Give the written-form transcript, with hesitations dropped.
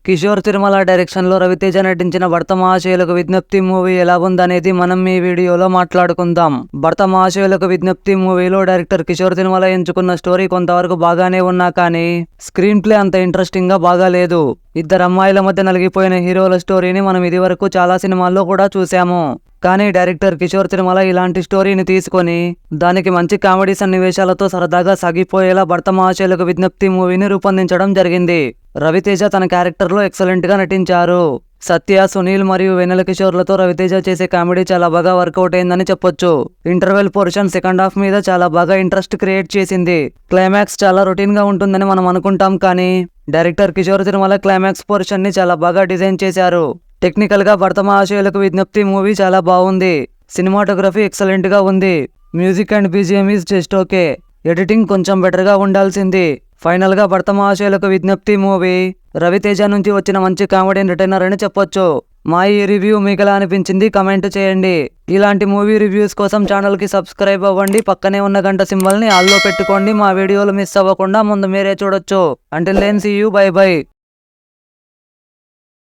Kishore Tirumala direction లో రవితేజ నటించిన భర్త మహాశయులకు విజ్ఞప్తి మూవీ ఎలా ఉందనేది మనం ఈ వీడియోలో మాట్లాడుకుందాం. భర్త మహాశయులకు విజ్ఞప్తి మూవీలో డైరెక్టర్ కిషోర్ తిరుమల ఎంచుకున్న స్టోరీ కొంతవరకు బాగానే ఉన్నా కానీ స్క్రీన్ ప్లే అంత ఇంట్రెస్టింగ్ గా బాగాలేదు. ఇద్దరు అమ్మాయిల మధ్య నలిగిపోయిన హీరోల స్టోరీని మనం ఇదివరకు చాలా సినిమాల్లో కూడా చూసాము. కానీ డైరెక్టర్ కిషోర్ తిరుమల ఇలాంటి స్టోరీని తీసుకొని దానికి మంచి కామెడీ సన్నివేశాలతో సరదాగా సాగిపోయేలా భర్త మహాశయులకు విజ్ఞప్తి మూవీని రూపొందించడం జరిగింది. రవితేజ తన క్యారెక్టర్ లో ఎక్సలెంట్ గా నటించారు. సత్య, సునీల్ మరియు వెన్నెల కిషోర్లతో రవితేజ చేసే కామెడీ చాలా బాగా వర్కౌట్ అయిందని చెప్పొచ్చు. ఇంటర్వెల్ పోర్షన్ సెకండ్ హాఫ్ మీద చాలా బాగా ఇంట్రెస్ట్ క్రియేట్ చేసింది. క్లైమాక్స్ చాలా రొటీన్ గా ఉంటుందని మనం అనుకుంటాం కానీ director Kishore Tirumala climax portion ని చాలా బాగా డిజైన్ చేశారు. టెక్నికల్ గా భర్త మహాశయులకు విజ్ఞప్తి మూవీ చాలా బాగుంది. సినిమాటోగ్రఫీ ఎక్సలెంట్ గా ఉంది. Music and BGM is just okay. Editing కొంచెం బెటర్ గా ఉండాల్సింది. ఫైనల్ గా భర్త మహాశయులకు విజ్ఞప్తి మూవీ రవితేజ నుంచి వచ్చిన మంచి కామెడీ ఎంటర్టైనర్ అని చెప్పొచ్చు. మా ఈ రివ్యూ మీకు ఎలా అనిపించింది కామెంట్ చేయండి. ఇలాంటి మూవీ రివ్యూస్ కోసం ఛానల్ కి సబ్స్క్రైబ్ అవ్వండి. పక్కనే ఉన్న గంట సింబల్ ని ఆల్లో పెట్టుకోండి. మా వీడియోలు మిస్ అవ్వకుండా ముందు మీరే చూడొచ్చు. Until then see you, bye by.